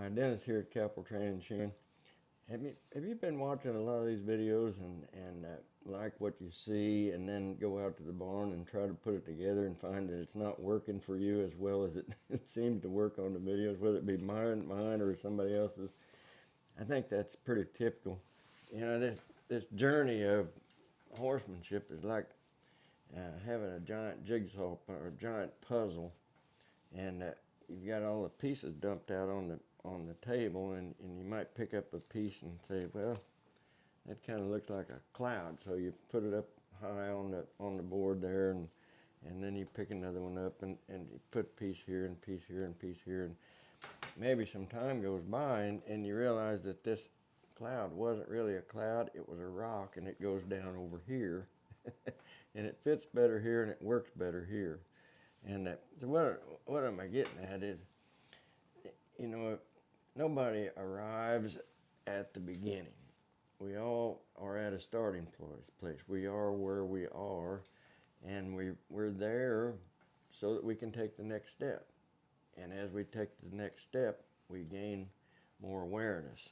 Dennis here at Cappel Training Machine. Have you been watching a lot of these videos and like what you see, and then go out to the barn and try to put it together and find that it's not working for you as well as it, it seems to work on the videos, whether it be mine or somebody else's? I think that's pretty typical. This journey of horsemanship is like having a giant jigsaw or a giant puzzle, and you've got all the pieces dumped out on the table, and you might pick up a piece and say, well, that kind of looks like a cloud. So you put it up high on the board there, and then you pick another one up, and you put a piece here and piece here and piece here, and maybe some time goes by, and you realize that this cloud wasn't really a cloud, it was a rock, and it goes down over here. And it fits better here, and it works better here. And so what am I getting at is, you know, nobody arrives at the beginning. We all are at a starting place. We are where we are, and we're there so that we can take the next step. And as we take the next step, we gain more awareness.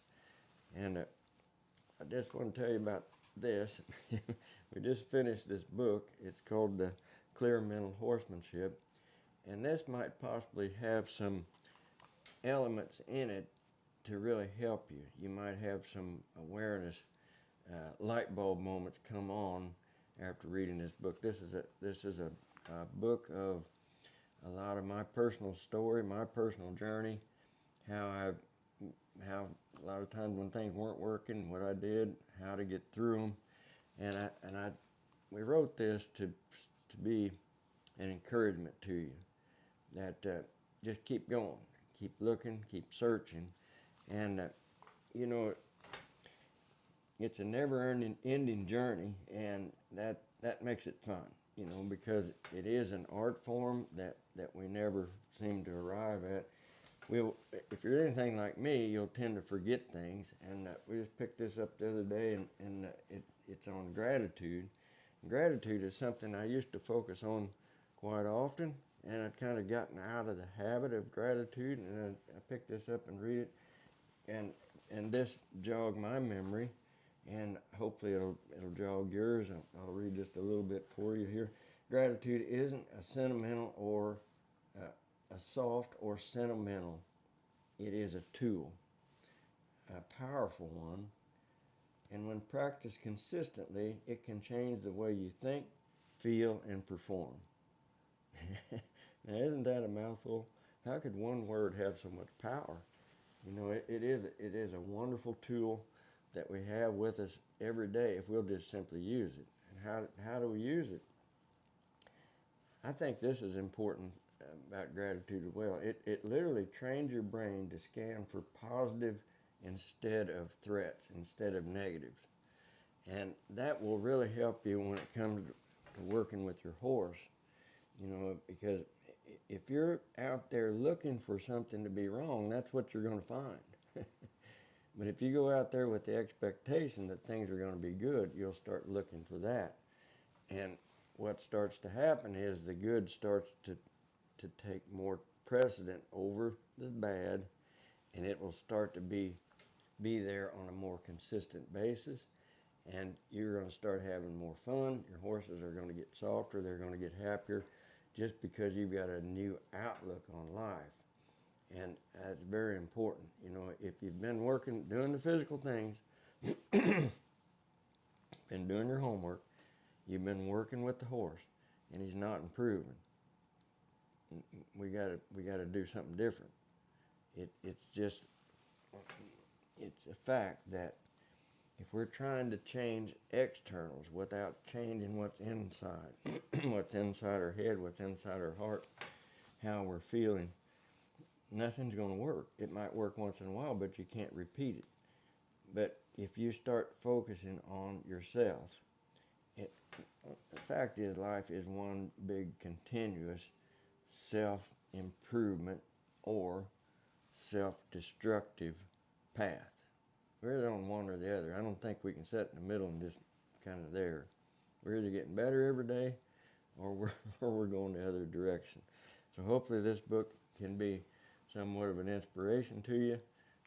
And I just want to tell you about this. We just finished this book. It's called The Mental Horsemanship. And this might possibly have some elements in it to really help you. You might have some awareness, light bulb moments come on after reading this book. This is a book of a lot of my personal story, my personal journey, how a lot of times when things weren't working, what I did, how to get through them, we wrote this to be an encouragement to you that just keep going, keep looking, keep searching, and you know it's a never-ending journey, and that makes it fun, because it is an art form that we never seem to arrive at. If you're anything like me, you'll tend to forget things, and we just picked this up the other day, and it's on gratitude. Gratitude is something I used to focus on quite often, and I'd kind of gotten out of the habit of gratitude, and I picked this up and read it, and this jogged my memory, and hopefully it'll jog yours. I'll read just a little bit for you here. Gratitude isn't a sentimental or a soft or sentimental. It is a tool, a powerful one, and when practiced consistently, it can change the way you think, feel, and perform. Now, isn't that a mouthful? How could one word have so much power? It is a wonderful tool that we have with us every day if we'll just simply use it. And how do we use it? I think this is important about gratitude as well. It literally trains your brain to scan for positive instead of threats, instead of negatives. And that will really help you when it comes to working with your horse, because if you're out there looking for something to be wrong, that's what you're going to find. But if you go out there with the expectation that things are going to be good, you'll start looking for that. And what starts to happen is the good starts to take more precedent over the bad, and it will start to be there on a more consistent basis, and you're going to start having more fun. Your horses are going to get softer, they're going to get happier, just because you've got a new outlook on life. And that's very important. If you've been doing the physical things, been doing your homework, you've been working with the horse, and he's not improving, we got to do something different. It's a fact that if we're trying to change externals without changing what's inside, what's inside our head, what's inside our heart, how we're feeling, nothing's going to work. It might work once in a while, but you can't repeat it. But if you start focusing on yourself, the fact is life is one big continuous self-improvement or self-destructive path. We're either on one or the other. I don't think we can sit in the middle and just kind of there. We're either getting better every day or we're going the other direction. So hopefully this book can be somewhat of an inspiration to you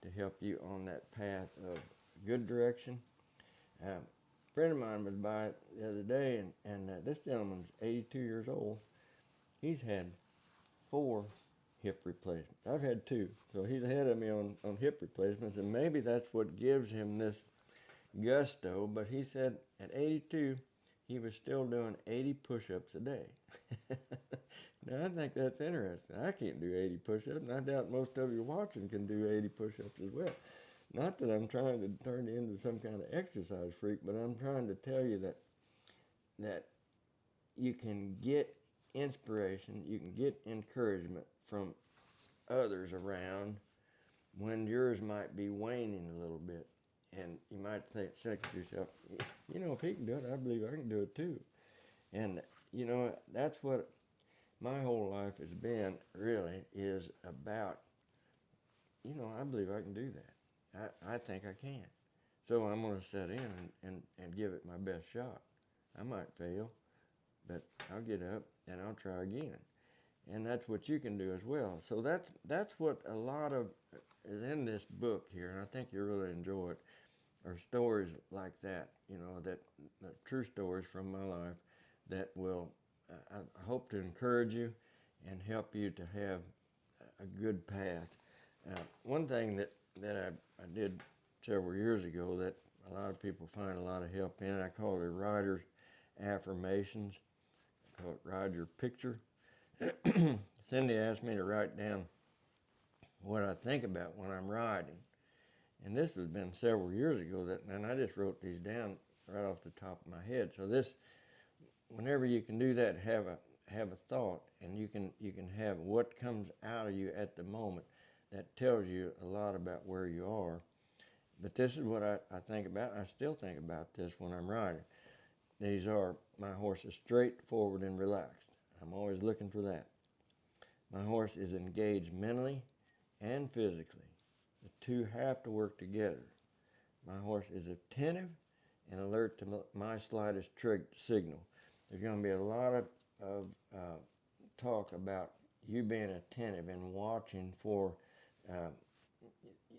to help you on that path of good direction. A friend of mine was by it the other day, and this gentleman's 82 years old. He's had 4 hip replacements. I've had 2, so he's ahead of me on hip replacements, and maybe that's what gives him this gusto. But he said at 82, he was still doing 80 push-ups a day. Now, I think that's interesting. I can't do 80 push-ups, and I doubt most of you watching can do 80 push-ups as well. Not that I'm trying to turn you into some kind of exercise freak, but I'm trying to tell you that you can get inspiration, you can get encouragement from others around when yours might be waning a little bit. And you might think to yourself, you know, if he can do it, I believe I can do it too. And, you know, that's what my whole life has been, really, is about, you know, I believe I can do that. I think I can. So I'm going to set in and give it my best shot. I might fail, but I'll get up and I'll try again. And that's what you can do as well. So that's what a lot of is in this book here, and I think you'll really enjoy it, are stories like that, you know, that true stories from my life that will, I hope to encourage you and help you to have a good path. One thing that I did several years ago that a lot of people find a lot of help in, I call it Rider's Affirmations. I call it Ride Your Picture. Cindy asked me to write down what I think about when I'm riding. And this has been several years ago, and I just wrote these down right off the top of my head. So this, whenever you can do that, have a thought, and you can have what comes out of you at the moment. That tells you a lot about where you are. But this is what I think about. I still think about this when I'm riding. These are, my horse is straightforward and relaxed. I'm always looking for that. My horse is engaged mentally and physically. The two have to work together. My horse is attentive and alert to my slightest signal. There's going to be a lot of talk about you being attentive and watching for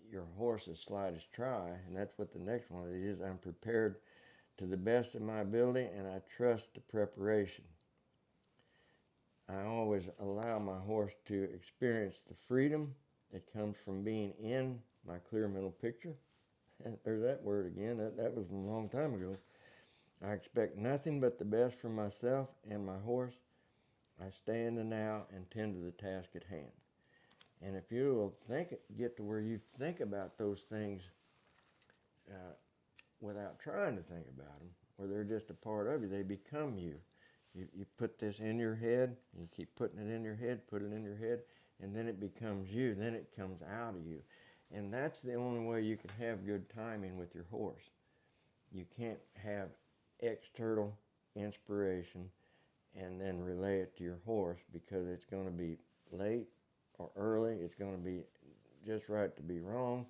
your horse's slightest try, and that's what the next one is. I'm prepared to the best of my ability, and I trust the preparation. I always allow my horse to experience the freedom that comes from being in my clear mental picture. There's that word again. That was a long time ago. I expect nothing but the best from myself and my horse. I stay in the now and tend to the task at hand. And if you will get to where you think about those things without trying to think about them, where they're just a part of you, they become you. You put this in your head, you keep putting it in your head, put it in your head, and then it becomes you, then it comes out of you. And that's the only way you can have good timing with your horse. You can't have external inspiration and then relay it to your horse, because it's going to be late or early, it's going to be just right to be wrong,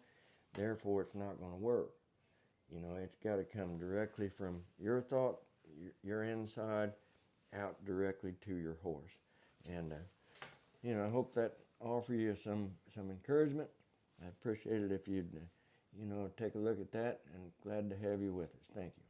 therefore it's not going to work. You know, it's got to come directly from your thought, your inside, out directly to your horse. And, you know, I hope that offer you some encouragement. I appreciate it if you'd, take a look at that, and glad to have you with us. Thank you.